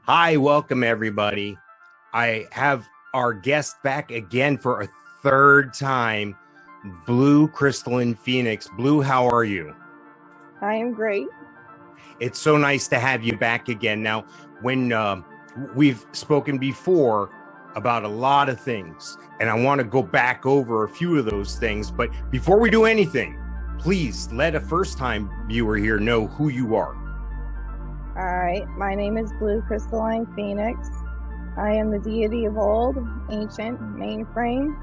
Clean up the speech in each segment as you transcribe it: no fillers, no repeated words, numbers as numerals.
Hi, welcome everybody. I have our guest back again for a third time, Blue Crystalline Phoenix. Blue, how are you? I am great. It's so nice to have you back again. Now, when we've spoken before about a lot of things, and I want to go back over a few of those things, but before we do anything, please let a first-time viewer here know who you are. All right, my name is Blue Crystalline Phoenix. I am the deity of old, ancient, mainframe,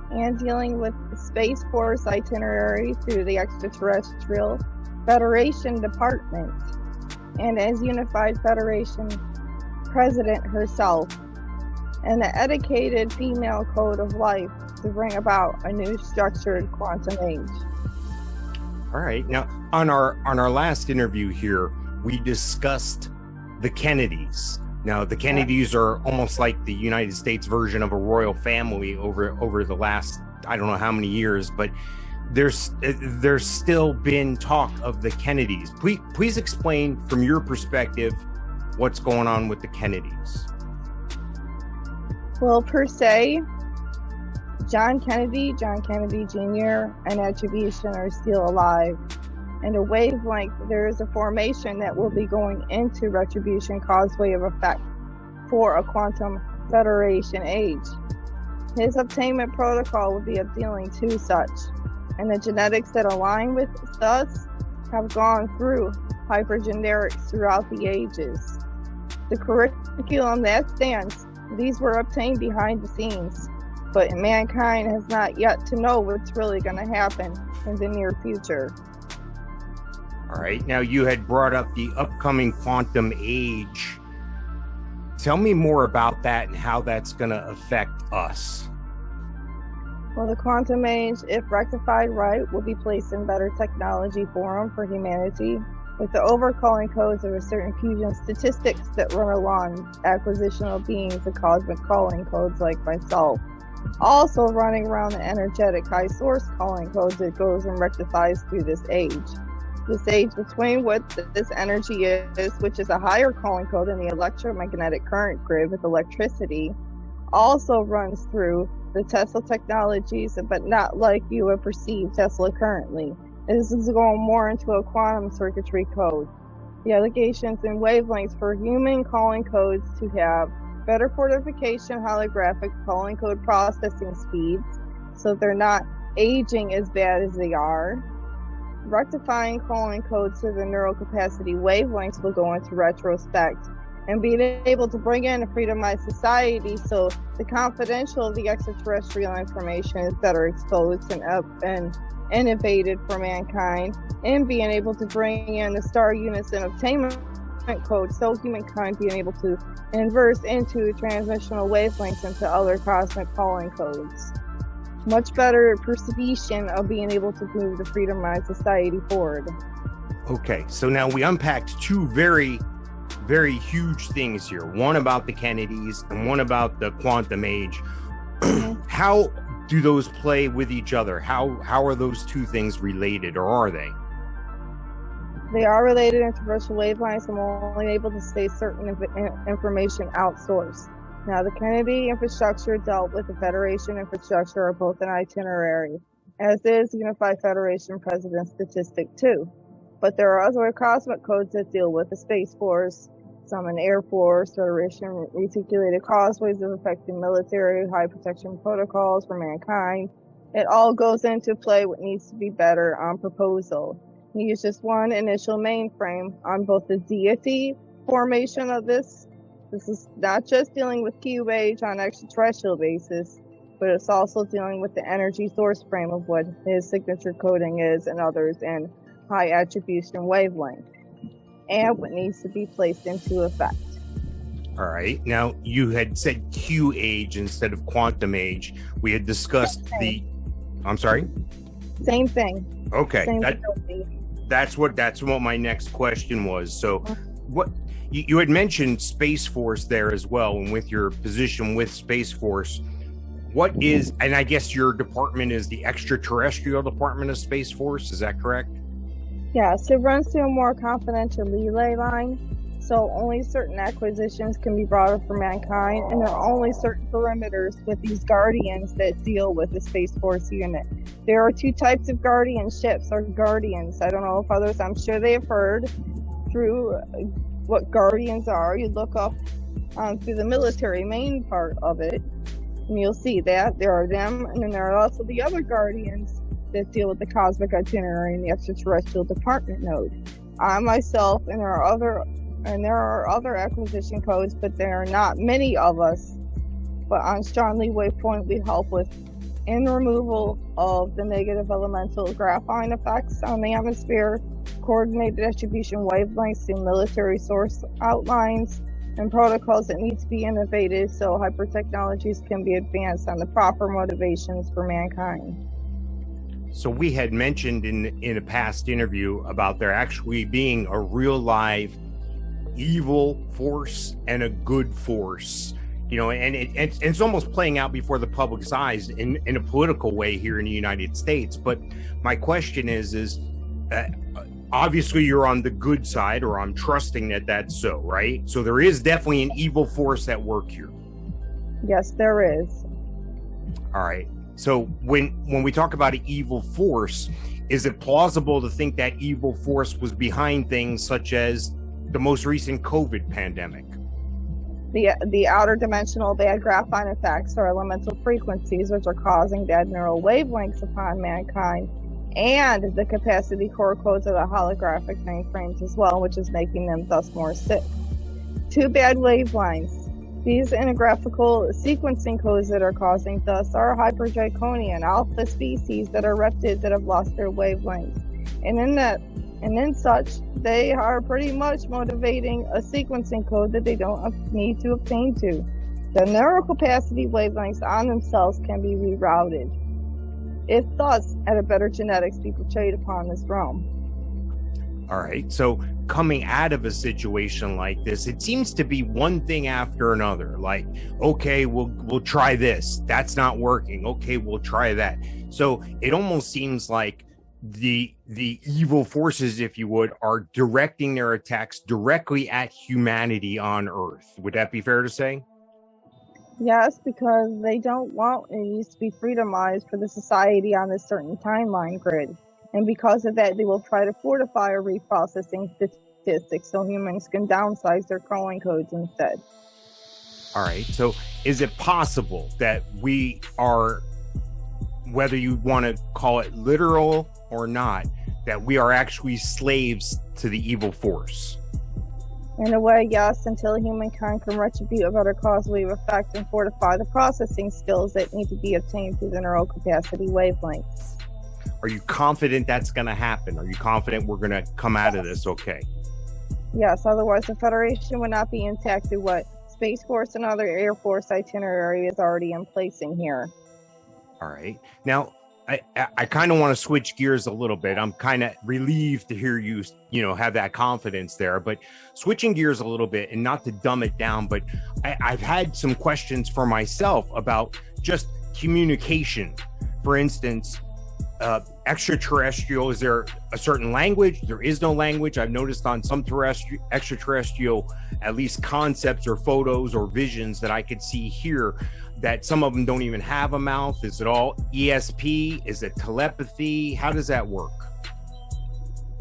and dealing with the Space Force itinerary through the Extraterrestrial Federation Department, and as Unified Federation President herself, and the educated female code of life to bring about a new structured quantum age. All right, now on our last interview here, we discussed the Kennedys. Now, the Kennedys are almost like the United States version of a royal family over the last, I don't know how many years, but there's still been talk of the Kennedys. Please explain from your perspective what's going on with the Kennedys. Well, per se, John Kennedy Jr., and Attribution are still alive. And a wavelength, there is a formation that will be going into Retribution Causeway of Effect for a quantum federation age. His obtainment protocol will be appealing to such, and the genetics that align with us have gone through hypergenerics throughout the ages. The curriculum that stands, these were obtained behind the scenes, but mankind has not yet to know what's really going to happen in the near future. All right. Now, you had brought up the upcoming quantum age. Tell me more about that and how that's going to affect us. Well, the quantum age, if rectified right, will be placed in better technology forum for humanity, with the overcalling codes of a certain fusion statistics that run along acquisitional beings of cosmic calling codes like myself. Also running around the energetic high source calling codes that goes and rectifies through this age. This age between what this energy is, which is a higher calling code in the electromagnetic current grid with electricity, also runs through the Tesla technologies, but not like you would perceive Tesla currently. This is going more into a quantum circuitry code. The allegations and wavelengths for human calling codes to have better fortification holographic calling code processing speeds, so they're not aging as bad as they are. Rectifying calling codes to the neural capacity wavelengths will go into retrospect, and being able to bring in a freedomized society so the confidential of the extraterrestrial information is better exposed and innovated for mankind, and being able to bring in the star unison obtainment code so humankind being able to inverse into transmissional wavelengths into other cosmic calling codes. Much better perception of being able to move the freedomized society forward. Okay, so now we unpacked two very, very huge things here. One about the Kennedys and one about the quantum age. How do those play with each other? How are those two things related, or are they? They are related in terrestrial wavelengths and will only able to stay certain information outsourced. Now, the Kennedy infrastructure dealt with the Federation infrastructure are both an itinerary, as is Unified Federation President Statistic 2. But there are other cosmic codes that deal with the Space Force, some in Air Force, Federation reticulated causeways of affecting military, high protection protocols for mankind. It all goes into play what needs to be better on proposal. He used just one initial mainframe on both the deity formation of this. This is not just dealing with cube age on extraterrestrial basis, but it's also dealing with the energy source frame of what his signature coding is and others in high attribution wavelength, and what needs to be placed into effect. All right. Now, you had said Q age instead of quantum age. We had discussed I'm sorry? Same thing. Okay. Same That's what my next question was. So what you had mentioned Space Force there as well, and with your position with Space Force, what is, and I guess your department is the Extraterrestrial Department of Space Force, is that correct? Yes, it runs through a more confidential relay line. So only certain acquisitions can be brought up for mankind, and there are only certain perimeters with these guardians that deal with the Space Force unit. There are two types of guardian ships, or guardians. I don't know if others, I'm sure they have heard through what guardians are. You look up through the military main part of it, and you'll see that there are them, and then there are also the other guardians that deal with the cosmic itinerary and the extraterrestrial department node. I myself, and there are other acquisition codes, but there are not many of us. But on Strongly Waypoint, we help with in removal of the negative elemental graphene effects on the atmosphere, coordinated distribution wavelengths in military source outlines, and protocols that need to be innovated so hypertechnologies can be advanced on the proper motivations for mankind. So we had mentioned in a past interview about there actually being a real live evil force and a good force, you know, and it's almost playing out before the public's eyes in a political way here in the United States. But my question is obviously you're on the good side, or I'm trusting that that's so, right? So there is definitely an evil force at work here. Yes, there is. All right. So when we talk about an evil force, is it plausible to think that evil force was behind things such as the most recent COVID pandemic? The outer dimensional bad graphene effects are elemental frequencies which are causing bad neural wavelengths upon mankind, and the capacity core codes of the holographic mainframes as well, which is making them thus more sick. Two bad wavelengths. These intergraphical sequencing codes that are causing thus are hyperdraconian alpha species that are reptids that have lost their wavelengths. And in such, they are pretty much motivating a sequencing code that they don't need to obtain to. The neural capacity wavelengths on themselves can be rerouted, if thus at a better genetics be portrayed upon this realm. All right, so coming out of a situation like this, it seems to be one thing after another. Like, okay, we'll try this. That's not working. Okay, we'll try that. So it almost seems like the evil forces, if you would, are directing their attacks directly at humanity on Earth. Would that be fair to say? Yes, because they don't want it to be freedomized for the society on a certain timeline grid. And because of that, they will try to fortify or reprocessing statistics so humans can downsize their calling codes instead. All right. So is it possible that we are, whether you want to call it literal or not, that we are actually slaves to the evil force? In a way, yes, until humankind can retribute a better causal wave effect and fortify the processing skills that need to be obtained through the neural capacity wavelengths. Are you confident that's going to happen? Are you confident we're going to come out of this okay? Yes, otherwise the Federation would not be intact through what Space Force and other Air Force itinerary is already in place in here. All right. Now, I kind of want to switch gears a little bit. I'm kind of relieved to hear you have that confidence there, but switching gears a little bit, and not to dumb it down, but I've had some questions for myself about just communication. For instance, extraterrestrial, is there a certain language? There is no language. I've noticed on some extraterrestrial, at least concepts or photos or visions that I could see here, that some of them don't even have a mouth. Is it all ESP? Is it telepathy? How does that work?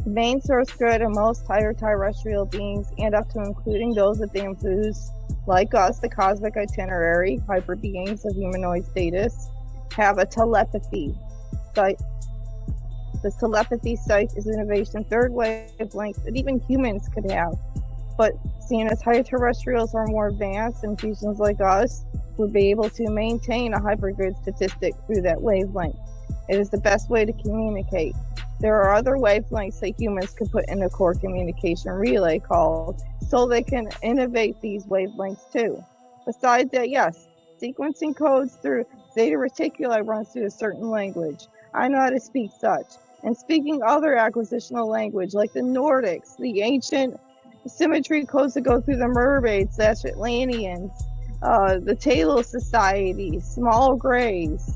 The main source grid of most higher terrestrial beings, and up to including those that they infuse, like us, the cosmic itinerary, hyper beings of humanoid status, have a telepathy site. This telepathy site is innovation third wavelength that even humans could have. But seeing as higher terrestrials are more advanced, and fusions like us would be able to maintain a hypergrid statistic through that wavelength. It is the best way to communicate. There are other wavelengths that humans can put in a core communication relay called, so they can innovate these wavelengths too. Besides that, yes, sequencing codes through Zeta Reticuli runs through a certain language. I know how to speak such. And speaking other acquisitional language like the Nordics, the ancient symmetry codes that go through the mermaids, the Atlanteans, the Talos Society, small grays,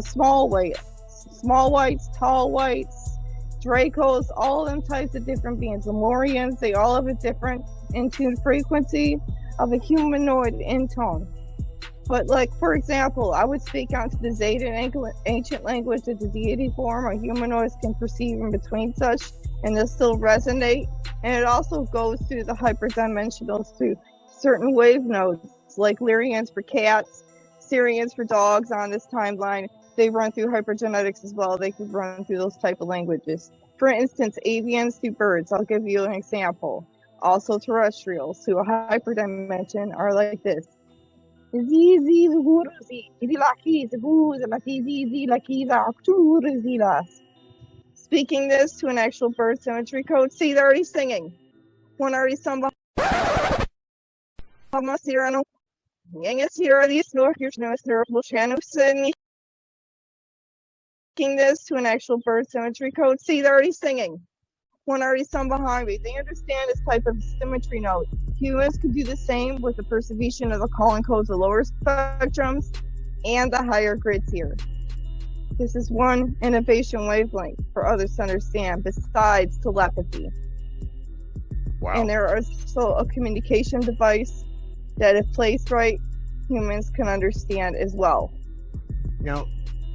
small whites, tall whites, Dracos, all of them types of different beings. Lemurians, they all have a different in-tune frequency of a humanoid in-tone. But like, for example, I would speak onto the Zeta ancient language of the deity form, or humanoids can perceive in between such, and they'll still resonate. And it also goes through the hyperdimensionals through certain wave nodes, like Lyrians for cats, Syrians for dogs on this timeline. They run through hypergenetics as well. They could run through those type of languages. For instance, avians through birds. I'll give you an example. Also terrestrials who are hyperdimension are like this. Speaking this to an actual bird symmetry code. See, they're already singing. One already sung behind. Speaking this to an actual bird symmetry code. See, they're already singing. One already sung behind me. They understand this type of symmetry note. Humans could do the same with the perception of the calling codes of lower spectrums and the higher grids here. This is one innovation wavelength for others to understand besides telepathy. Wow. And there is also a communication device that, if placed right, humans can understand as well. Now,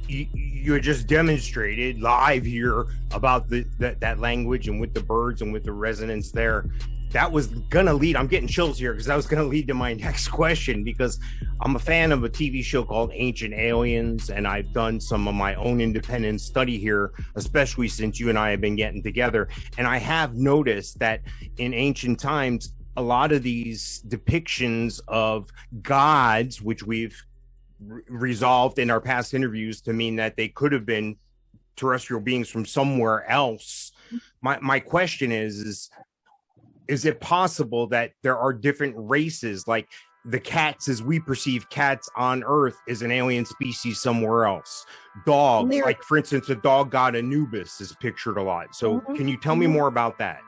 you just demonstrated live here about that language and with the birds and with the resonance there. That was gonna lead, I'm getting chills here because that was gonna lead to my next question, because I'm a fan of a TV show called Ancient Aliens, and I've done some of my own independent study here, especially since you and I have been getting together. And I have noticed that in ancient times, a lot of these depictions of gods, which we've resolved in our past interviews to mean that they could have been terrestrial beings from somewhere else. My question is it possible that there are different races, like the cats as we perceive cats on Earth is an alien species somewhere else? Dogs, like for instance, the dog god Anubis is pictured a lot. So can you tell me more about that?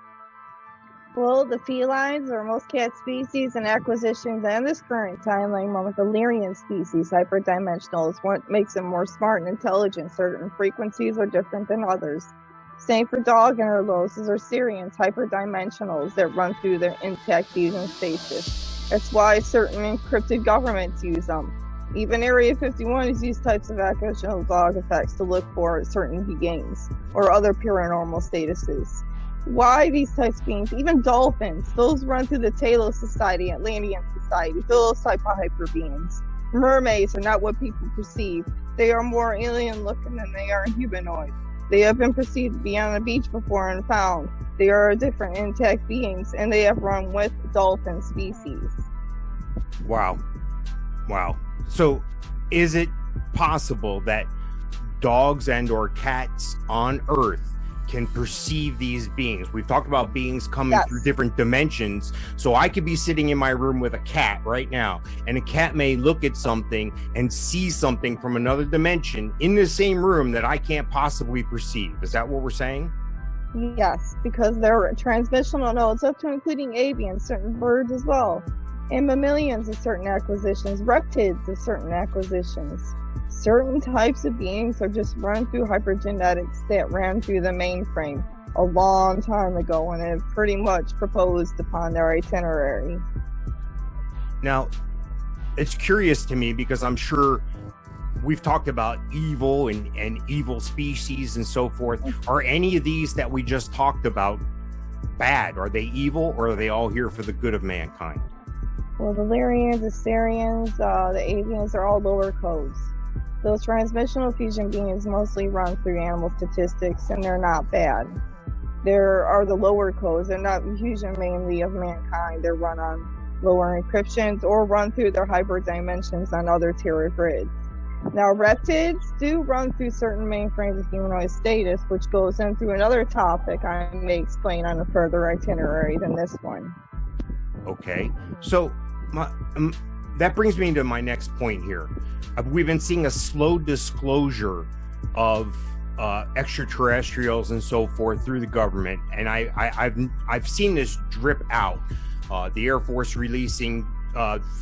Well, the felines, or most cat species and acquisitions in this current timeline, one with the Lyrian species, hyperdimensional, is what makes them more smart and intelligent. Certain frequencies are different than others. Same for dog interloses or Syrians, hyperdimensionals that run through their intact fusion stasis. That's why certain encrypted governments use them. Even Area 51 has these types of acquisitional dog effects to look for certain beings or other paranormal statuses. Why these types of beings? Even dolphins, those run through the Talos Society, Atlantean Society, those type of hyper beings. Mermaids are not what people perceive. They are more alien looking than they are humanoid. They have been perceived to be on the beach before and found. They are different intact beings, and they have run with dolphin species. Wow. So is it possible that dogs and or cats on Earth can perceive these beings? We've talked about beings coming through different dimensions. So I could be sitting in my room with a cat right now, and a cat may look at something and see something from another dimension in the same room that I can't possibly perceive. Is that what we're saying? Yes, because there are transmissional nodes up to including avians, certain birds as well, and mammalians of certain acquisitions, reptids of certain acquisitions. Certain types of beings are just run through hypergenetics that ran through the mainframe a long time ago and have pretty much proposed upon their itinerary. Now, it's curious to me because I'm sure we've talked about evil and evil species and so forth. Are any of these that we just talked about bad? Are they evil, or are they all here for the good of mankind? Well, the Lyrians, the Syrians, the Avians are all lower codes. Those transmissional fusion beings mostly run through animal statistics, and they're not bad. There are the lower codes. They're not fusion mainly of mankind. They're run on lower encryptions or run through their hyperdimensions on other Terra grids. Now, reptids do run through certain mainframes of humanoid status, which goes in through another topic I may explain on a further itinerary than this one. Okay, so that brings me to my next point here. We've been seeing a slow disclosure of extraterrestrials and so forth through the government, and I've seen this drip out. The Air Force releasing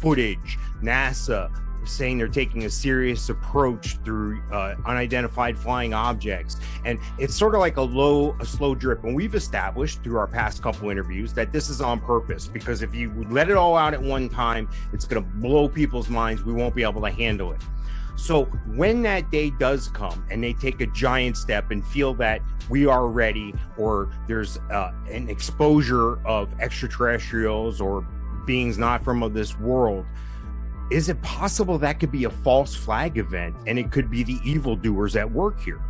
footage, NASA saying they're taking a serious approach through unidentified flying objects, and it's sort of like a slow drip. And we've established through our past couple interviews that this is on purpose, because if you let it all out at one time, it's going to blow people's minds. We won't be able to handle it. So when that day does come and they take a giant step and feel that we are ready, or there's an exposure of extraterrestrials or beings not from this world, is it possible that could be a false flag event and it could be the evildoers at work here?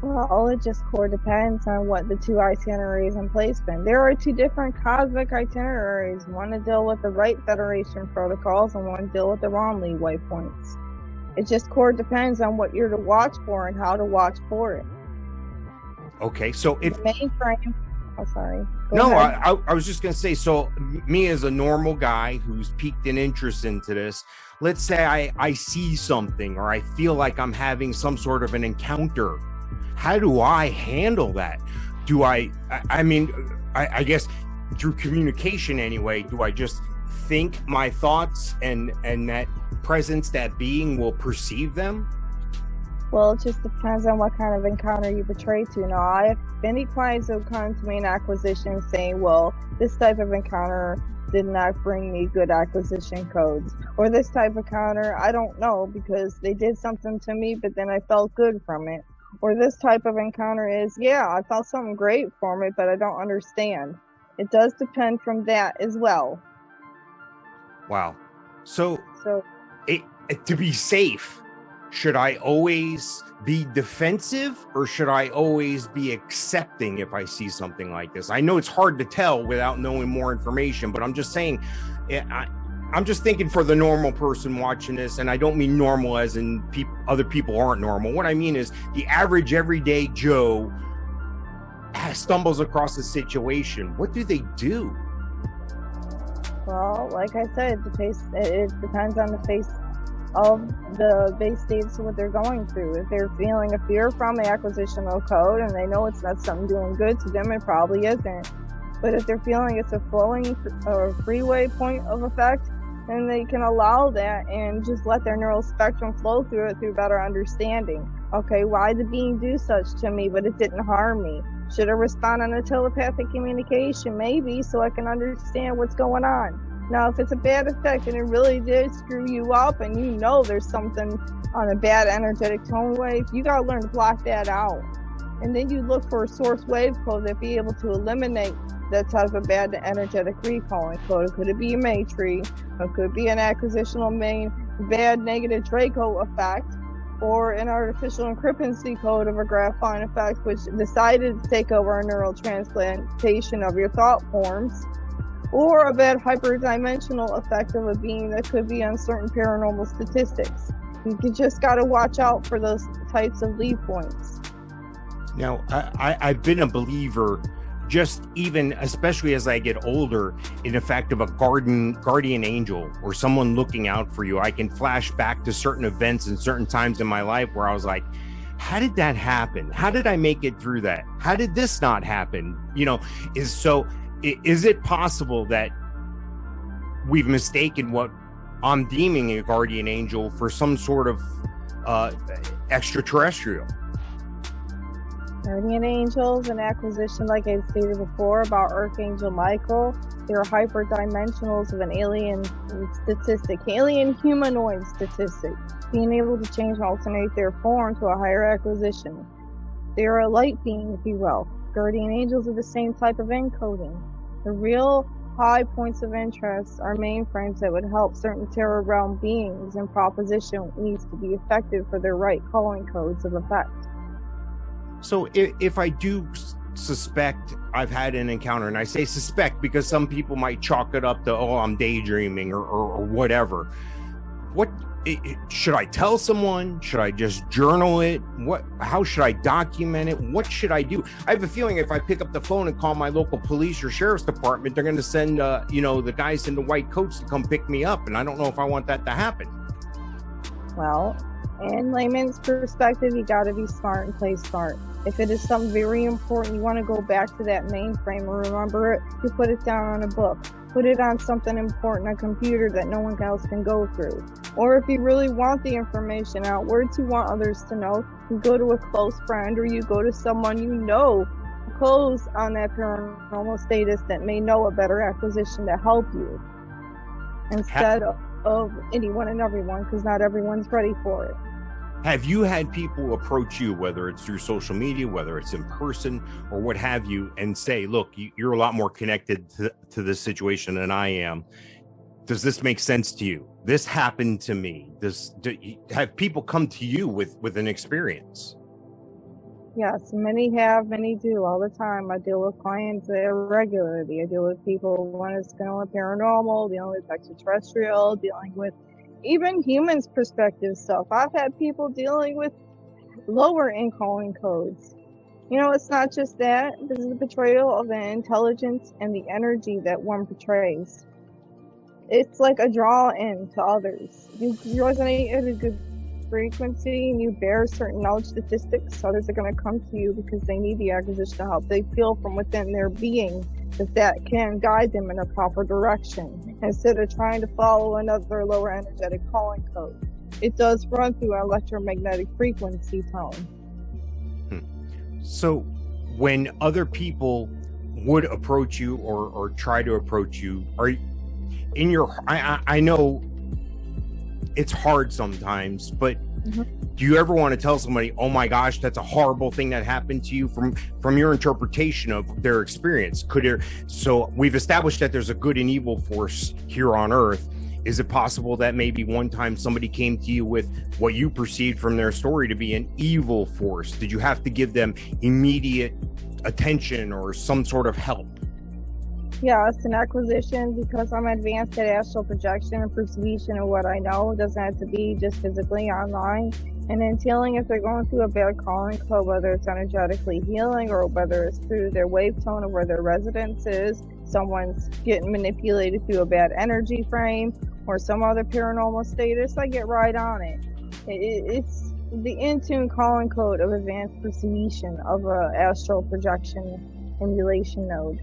Well, it just core depends on what the two itineraries in placement. There are two different cosmic itineraries, one to deal with the right Federation protocols and one to deal with the wrong lead waypoints. It just core depends on what you're to watch for and how to watch for it. Okay, so if the mainframe, oh sorry. I was just going to say, so me as a normal guy who's piqued an interest into this, let's say I see something or I feel like I'm having some sort of an encounter. How do I handle that? Do I guess through communication anyway, do I just think my thoughts and that presence, that being will perceive them? Well, it just depends on what kind of encounter you portray to. Now, I have many clients who come to me in acquisition saying, well, this type of encounter did not bring me good acquisition codes. Or this type of encounter, I don't know, because they did something to me, but then I felt good from it. Or this type of encounter is, yeah, I felt something great from it, but I don't understand. It does depend from that as well. Wow. So to be safe, should I always be defensive or should I always be accepting if I see something like this? I know it's hard to tell without knowing more information, but I'm just saying, I'm just thinking for the normal person watching this, and I don't mean normal as in other people aren't normal. What I mean is the average everyday Joe stumbles across a situation. What do they do? Well, like I said, it depends on the face of the base states of what they're going through. If they're feeling a fear from the acquisitional code and they know it's not something doing good to them, it probably isn't. But if they're feeling it's a flowing or freeway point of effect, then they can allow that and just let their neural spectrum flow through it through better understanding. Okay, why did the being do such to me, but it didn't harm me? Should I respond on a telepathic communication? Maybe, so I can understand what's going on. Now, if it's a bad effect and it really did screw you up and you know there's something on a bad energetic tone wave, you got to learn to block that out. And then you look for a source wave code that be able to eliminate that type of bad energetic recalling code. Could it be a Matrix? It could be an acquisitional main bad negative Draco effect, or an artificial encryptancy code of a graphene effect which decided to take over a neural transplantation of your thought forms, or a bad hyperdimensional effect of a being that could be on certain paranormal statistics. You just got to watch out for those types of lead points. Now, I've been a believer, just even, especially as I get older, in the fact of a guardian angel or someone looking out for you. I can flash back to certain events and certain times in my life where I was like, how did that happen? How did I make it through that? How did this not happen? Is it possible that we've mistaken what I'm deeming a guardian angel for some sort of extraterrestrial? Guardian angels and acquisition, like I stated before about Archangel Michael, they're hyperdimensionals of an alien statistic, alien humanoid statistic, being able to change and alternate their form to a higher acquisition. They are a light being, if you will. Guardian angels are the same type of encoding. The real high points of interest are mainframes that would help certain terror realm beings in proposition needs to be effective for their right calling codes of effect. So if I do suspect I've had an encounter, and I say suspect because some people might chalk it up to, oh, I'm daydreaming or whatever. What should I tell someone? Should I just journal it? How should I document it? What should I do? I have a feeling if I pick up the phone and call my local police or sheriff's department, they're going to send, the guys in the white coats to come pick me up. And I don't know if I want that to happen. Well, in layman's perspective, you got to be smart and play smart. If it is something very important, you want to go back to that mainframe and remember it, you put it down on a book. put it on something important, a computer that no one else can go through. Or if you really want the information out, words you want others to know, you go to a close friend or you go to someone you know close on that paranormal status that may know a better acquisition to help you instead of anyone and everyone, because not everyone's ready for it. Have you had people approach you, whether it's through social media, whether it's in person or what have you, and say, look, you're a lot more connected to this situation than I am. Does this make sense to you? This happened to me. Have people come to you with an experience? Yes, many have, many do all the time. I deal with clients regularly. I deal with people when it's dealing with paranormal, dealing with extraterrestrial, dealing with even humans' perspective stuff. I've had people dealing with lower in-calling codes. You know, it's not just that. This is a portrayal of the intelligence and the energy that one portrays. It's like a draw-in to others. You resonate at a good frequency and you bear certain knowledge statistics, others are going to come to you because they need the acquisition of help. They feel from within their being that can guide them in a proper direction instead of trying to follow another lower energetic calling code. It does run through an electromagnetic frequency tone. So when other people would approach you or try to approach you, in your, I know it's hard sometimes, but do you ever want to tell somebody, oh my gosh, that's a horrible thing that happened to you, from your interpretation of their experience? So we've established that there's a good and evil force here on Earth. Is it possible that maybe one time somebody came to you with what you perceived from their story to be an evil force? Did you have to give them immediate attention or some sort of help? Yeah, it's an acquisition because I'm advanced at astral projection and perception of what I know. It doesn't have to be just physically online. And then telling if they're going through a bad calling code, whether it's energetically healing or whether it's through their wave tone or where their residence is, someone's getting manipulated through a bad energy frame or some other paranormal status, I get right on it. It's the in-tune calling code of advanced perception of a astral projection emulation node.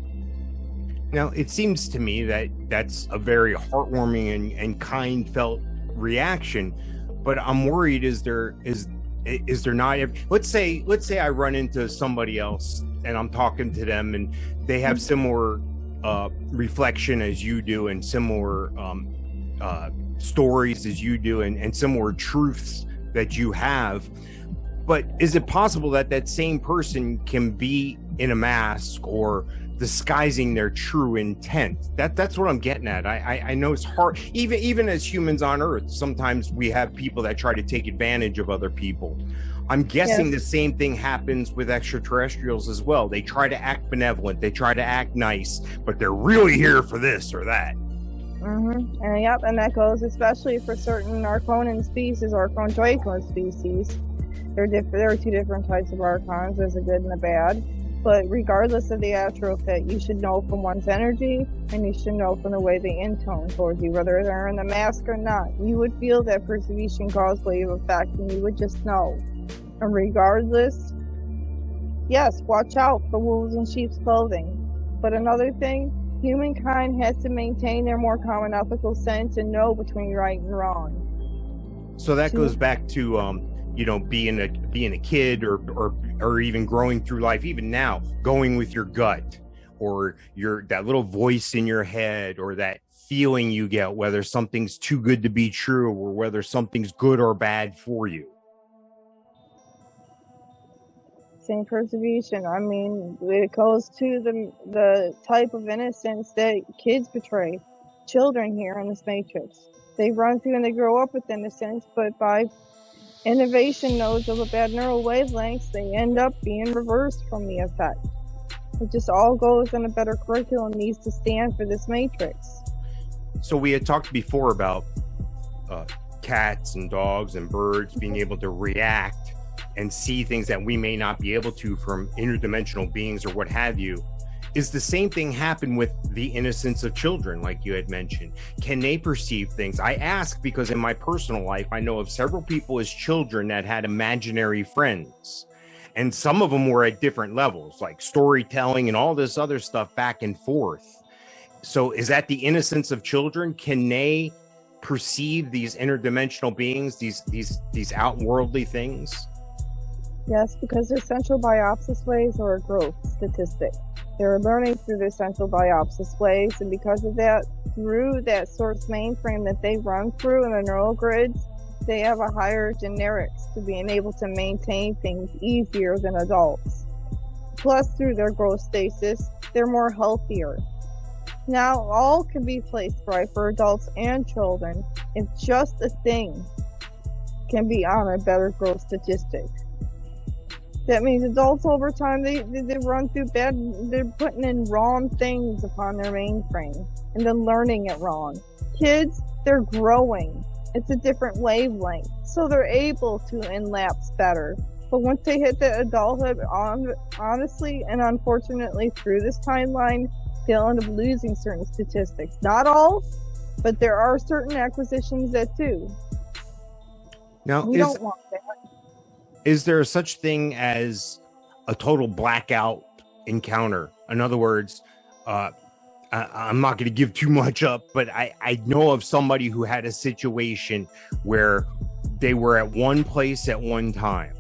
Now, it seems to me that that's a very heartwarming and kind felt reaction, but I'm worried, is there not, let's say I run into somebody else and I'm talking to them and they have similar reflection as you do and similar stories as you do and similar truths that you have. But is it possible that that same person can be in a mask or disguising their true intent? That's what I'm getting at. I know it's hard, even as humans on Earth, sometimes we have people that try to take advantage of other people. I'm guessing the same thing happens with extraterrestrials as well. They try to act benevolent, they try to act nice, but they're really here for this or that. And yep, and that goes especially for certain Arconan species, Archon Draco species. There are two different types of Archons. There's a good and a bad. But regardless of the astral fit, you should know from one's energy, and you should know from the way they intone towards you, whether they're in the mask or not. You would feel that persecution cause wave effect, and you would just know. And regardless, yes, watch out for wolves in sheep's clothing. But another thing, humankind has to maintain their more common ethical sense and know between right and wrong. So that goes back to being a kid or even growing through life, even now, going with your gut or that little voice in your head or that feeling you get, whether something's too good to be true or whether something's good or bad for you. Same persecution. I mean, it goes to the type of innocence that kids portray, children here in this matrix. They run through and they grow up with innocence, but by innovation nodes of a bad neural wavelengths, they end up being reversed from the effect. It just all goes in a better curriculum needs to stand for this matrix. So we had talked before about cats and dogs and birds being able to react and see things that we may not be able to from interdimensional beings or what have you. Is the same thing happen with the innocence of children, like you had mentioned? Can they perceive things? I ask because in my personal life, I know of several people as children that had imaginary friends. And some of them were at different levels, like storytelling and all this other stuff back and forth. So is that the innocence of children? Can they perceive these interdimensional beings, these outworldly things? Yes, because their central biopsis waves are a growth statistic. They're learning through their central biopsis waves, and because of that, through that source mainframe that they run through in the neural grids, they have a higher generics to being able to maintain things easier than adults. Plus, through their growth stasis, they're more healthier. Now, all can be placed right for adults and children if just a thing can be on a better growth statistic. That means adults over time, they run through bad, they're putting in wrong things upon their mainframe and then learning it wrong. Kids, they're growing. It's a different wavelength, so they're able to enlapse better. But once they hit the adulthood, honestly and unfortunately through this timeline, they'll end up losing certain statistics. Not all, but there are certain acquisitions that do. Now, we don't want that. Is there such thing as a total blackout encounter? In other words, I'm not going to give too much up, but I know of somebody who had a situation where they were at one place at one time.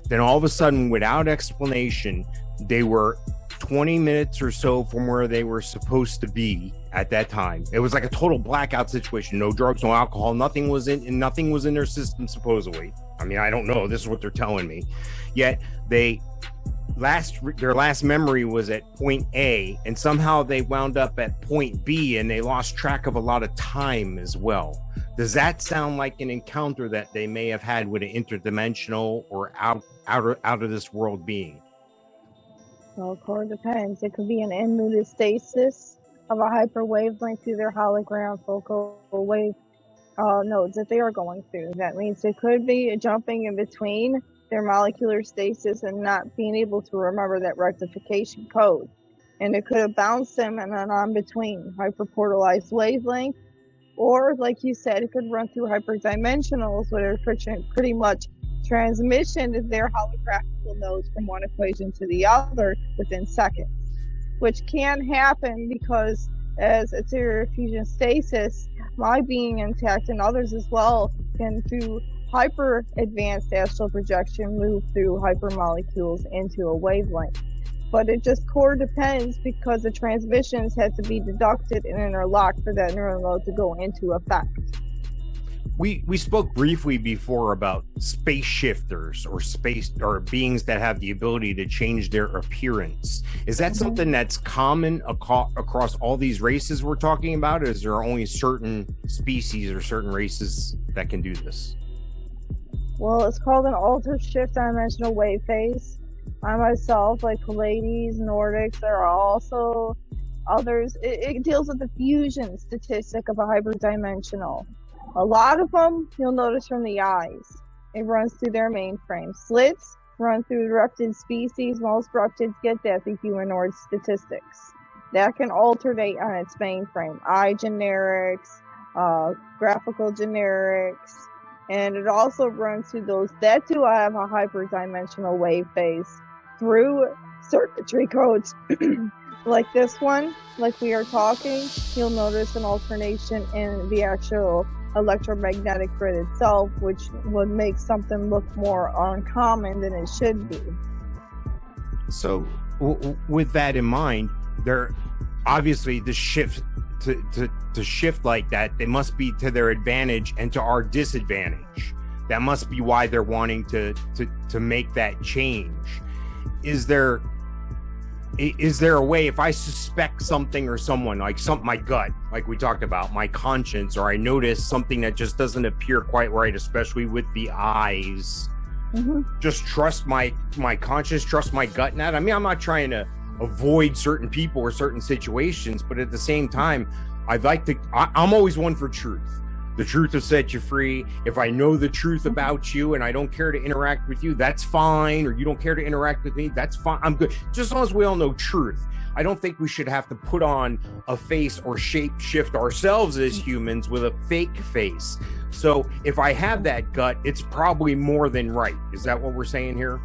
Then all of a sudden, without explanation, they were 20 minutes or so from where they were supposed to be at that time. It was like a total blackout situation. No drugs, no alcohol, nothing was in their system, supposedly. I mean, I don't know. This is what they're telling me. Yet their last memory was at point A, and somehow they wound up at point B, and they lost track of a lot of time as well. Does that sound like an encounter that they may have had with an interdimensional or out of this world being? Well, of course, it depends. It could be an in-muted stasis of a hyper wavelength through their hologram focal wave nodes that they are going through. That means they could be jumping in between their molecular stasis and not being able to remember that rectification code. And it could have bounced them in an on-between hyperportalized wavelength. Or, like you said, it could run through hyperdimensionals where they're pretty much transmission of their holographical nodes from one equation to the other within seconds, which can happen because as a interior fusion stasis, my being intact and others as well can, through hyper advanced astral projection, move through hypermolecules into a wavelength. But it just core depends because the transmissions have to be deducted and interlocked for that neural node to go into effect. We spoke briefly before about space shifters or beings that have the ability to change their appearance. Is that something that's common across all these races we're talking about? Or is there only certain species or certain races that can do this? Well, it's called an altered shift dimensional wave phase. I myself, like Pleiades, Nordics, there are also others. It deals with the fusion statistic of a hyperdimensional. A lot of them, you'll notice from the eyes. It runs through their mainframe. Slits run through erupted species. Most erupted get that, the humanoid statistics. That can alternate on its mainframe. Eye generics, graphical generics, and it also runs through those that do have a hyperdimensional wave phase through circuitry codes. Like this one, like we are talking, you'll notice an alternation in the actual electromagnetic grid itself, which would make something look more uncommon than it should be. So with that in mind, there obviously the shift to shift like that, they must be to their advantage and to our disadvantage. That must be why they're wanting to make that change. Is there a way, if I suspect something or someone, like my gut, like we talked about, my conscience, or I notice something that just doesn't appear quite right, especially with the eyes, just trust my conscience, trust my gut in that? I mean, I'm not trying to avoid certain people or certain situations, but at the same time, I'm always one for truth. The truth will set you free. If I know the truth about you and I don't care to interact with you, that's fine. Or you don't care to interact with me, that's fine. I'm good. Just as long as we all know truth. I don't think we should have to put on a face or shape shift ourselves as humans with a fake face. So if I have that gut, it's probably more than right. Is that what we're saying here?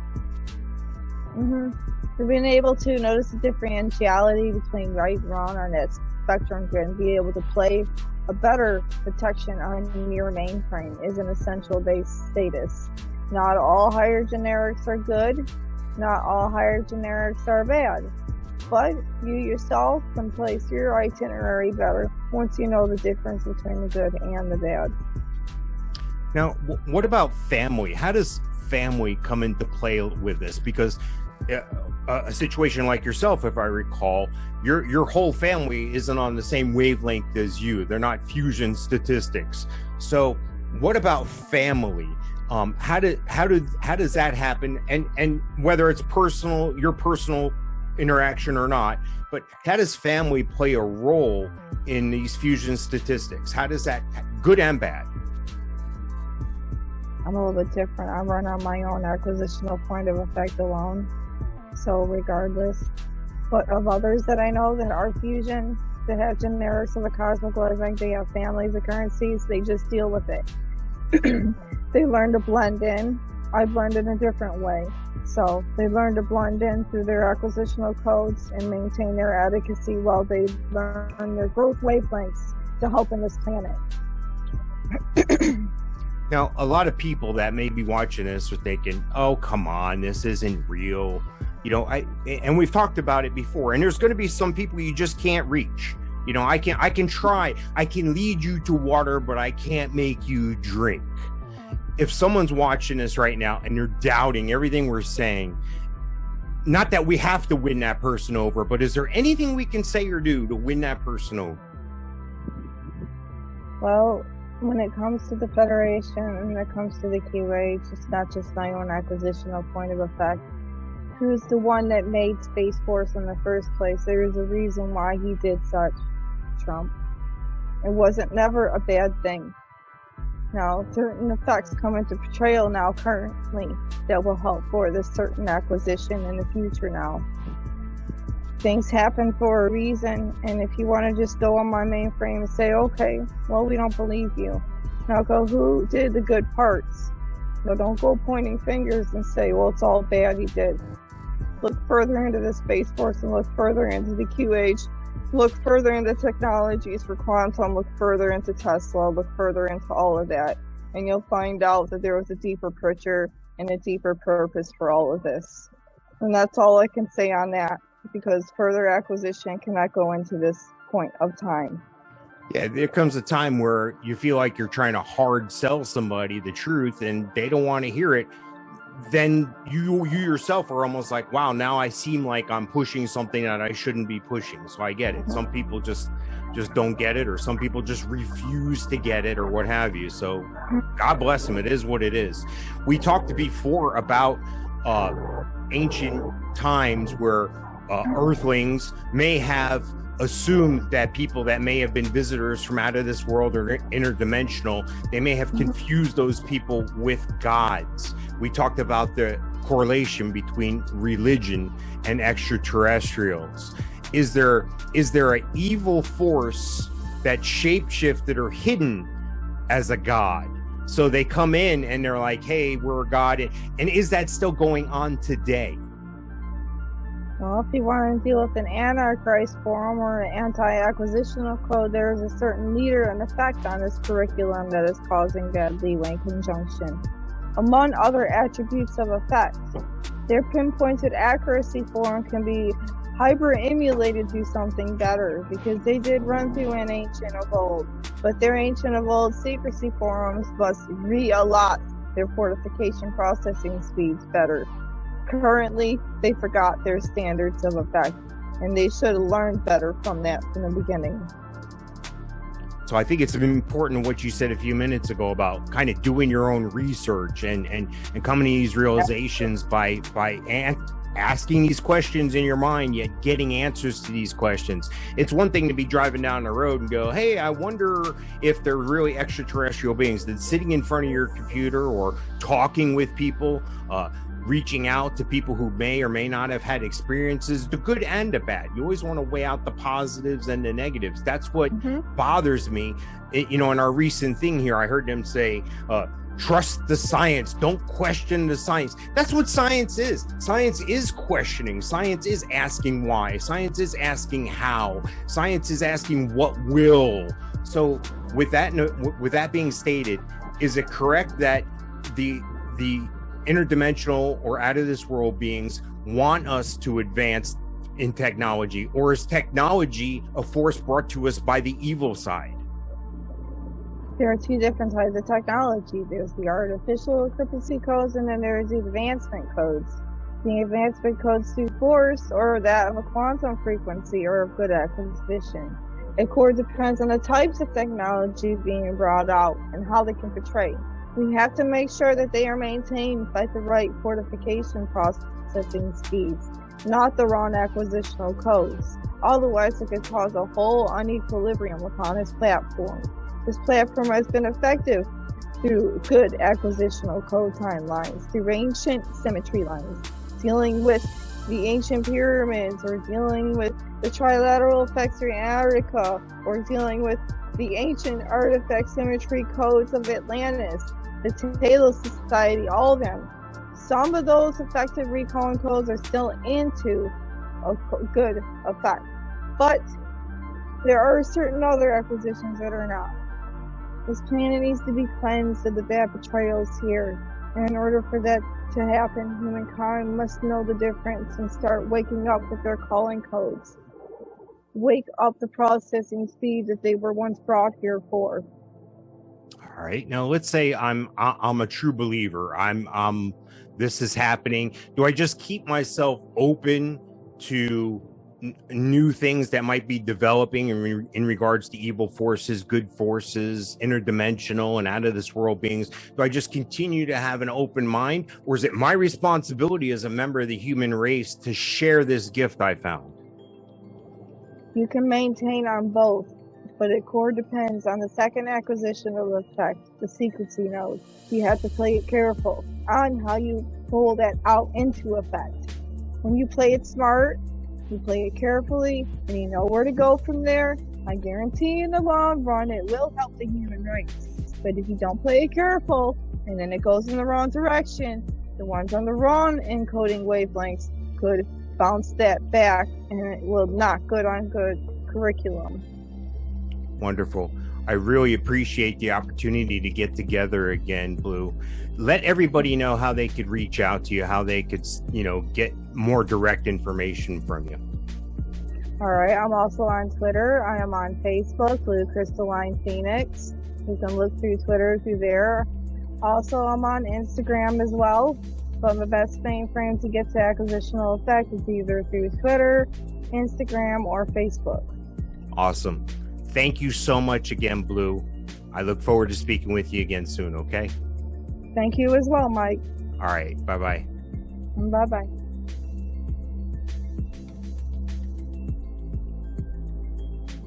We've been able to notice the differentiality between right and wrong on this spectrum can be able to play a better protection on your mainframe is an essential base status. Not all higher generics are good. Not all higher generics are bad. But you yourself can place your itinerary better once you know the difference between the good and the bad. Now, what about family? How does family come into play with this? Because a situation like yourself, if I recall, your whole family isn't on the same wavelength as you. They're not fusion statistics. So what about family? How does that happen? And whether it's personal, your personal interaction or not, but how does family play a role in these fusion statistics? How does that, good and bad? I'm a little bit different. I run on my own acquisitional point of effect alone. So regardless, but of others that I know that are fusion, that have generics of a cosmic wavelength, they have families of currencies, they just deal with it. They learn to blend in. I blend in a different way. So they learn to blend in through their acquisitional codes and maintain their adequacy while they learn their growth wavelengths to help in this planet. Now, a lot of people that may be watching this are thinking, oh, come on, this isn't real. You know, and we've talked about it before, and there's going to be some people you just can't reach. You know, I can try, I can lead you to water, but I can't make you drink. If someone's watching this right now and they're doubting everything we're saying, not that we have to win that person over, but is there anything we can say or do to win that person over? Well, when it comes to the Federation and when it comes to the QH, it's not just my own acquisitional point of effect. Who's the one that made Space Force in the first place? There is a reason why he did such, Trump. It wasn't never a bad thing. Now, certain effects come into portrayal now currently that will help for this certain acquisition in the future now. Things happen for a reason, and if you want to just go on my mainframe and say, okay, well, we don't believe you. Now go, who did the good parts? No, don't go pointing fingers and say, well, it's all bad he did. Look further into the Space Force and look further into the QH. Look further into technologies for quantum, look further into Tesla, look further into all of that. And you'll find out that there was a deeper picture and a deeper purpose for all of this. And that's all I can say on that, because further acquisition cannot go into this point of time. Yeah, there comes a time where you feel like you're trying to hard sell somebody the truth and they don't want to hear it. Then you yourself are almost like, wow, now I seem like I'm pushing something that I shouldn't be pushing. So I get it. Some people just don't get it, or some people just refuse to get it, or what have you. So God bless them. It is what it is. We talked before about ancient times where Earthlings may have assumed that people that may have been visitors from out of this world or interdimensional, they may have confused those people with gods. We talked about the correlation between religion and extraterrestrials. Is there an evil force that shapeshifted or hidden as a god? So they come in and they're like, hey, we're a god. And is that still going on today? Well, if you want to deal with an Antichrist form or an anti-acquisitional code, there is a certain leader and effect on this curriculum that is causing bad leeway in conjunction. Among other attributes of effect, their pinpointed accuracy form can be hyper-emulated to something better, because they did run through an ancient of old, but their ancient of old secrecy forms must re-allot their fortification processing speeds better. Currently, they forgot their standards of effect, and they should have learned better from that from the beginning. So I think it's important what you said a few minutes ago about kind of doing your own research and coming to these realizations by asking these questions in your mind, yet getting answers to these questions. It's one thing to be driving down the road and go, hey, I wonder if they're really extraterrestrial beings. That sitting in front of your computer or talking with people, reaching out to people who may or may not have had experiences, the good and the bad. You always want to weigh out the positives and the negatives. That's what bothers me. In our recent thing here, I heard them say, Trust the science. Don't question the science. That's what science is. Science is questioning. Science is asking why. Science is asking how. Science is asking what will. So with that being stated, is it correct that the interdimensional or out of this world beings want us to advance in technology, or is technology a force brought to us by the evil side? There are two different types of technology. There's the artificial frequency codes, and then there's the advancement codes. The advancement codes through force, or that of a quantum frequency, or of good acquisition. It depends on the types of technology being brought out and how they can portray. We have to make sure that they are maintained by the right fortification processing speeds, not the wrong acquisitional codes. Otherwise, it could cause a whole unequilibrium upon this platform. This platform has been effective through good acquisitional code timelines, through ancient symmetry lines, dealing with the ancient pyramids, or dealing with the trilateral effects in Antarctica, or dealing with the ancient artifact symmetry codes of Atlantis, the Talos Society, all of them. Some of those effective recalling codes are still into a good effect, but there are certain other acquisitions that are not. This planet needs to be cleansed of the bad betrayals here, and in order for that to happen, humankind must know the difference and start waking up with their calling codes. Wake up the processing speed that they were once brought here for. All right. Now, let's say I'm a true believer. This is happening. Do I just keep myself open to new things that might be developing in regards to evil forces, good forces, interdimensional and out of this world beings? Do I just continue to have an open mind, or is it my responsibility as a member of the human race to share this gift I found? You can maintain on both, but it depends on the second acquisition of effect, the secrecy node. You have to play it careful on how you pull that out into effect. When you play it smart, you play it carefully, and you know where to go from there, I guarantee in the long run it will help the human race. But if you don't play it careful, and then it goes in the wrong direction, the ones on the wrong encoding wavelengths could bounce that back, and it will not good on good curriculum. Wonderful. I really appreciate the opportunity to get together again, Blue. Let everybody know how they could reach out to you, how they could, get more direct information from you. All right. I'm also on Twitter. I am on Facebook, Blue Crystalline Phoenix. You can look through Twitter through there. Also, I'm on Instagram as well. But the best thing for him to get to acquisitional effect is either through Twitter, Instagram, or Facebook. Awesome. Thank you so much again, Blue. I look forward to speaking with you again soon, okay? Thank you as well, Mike. All right. Bye-bye. Bye-bye.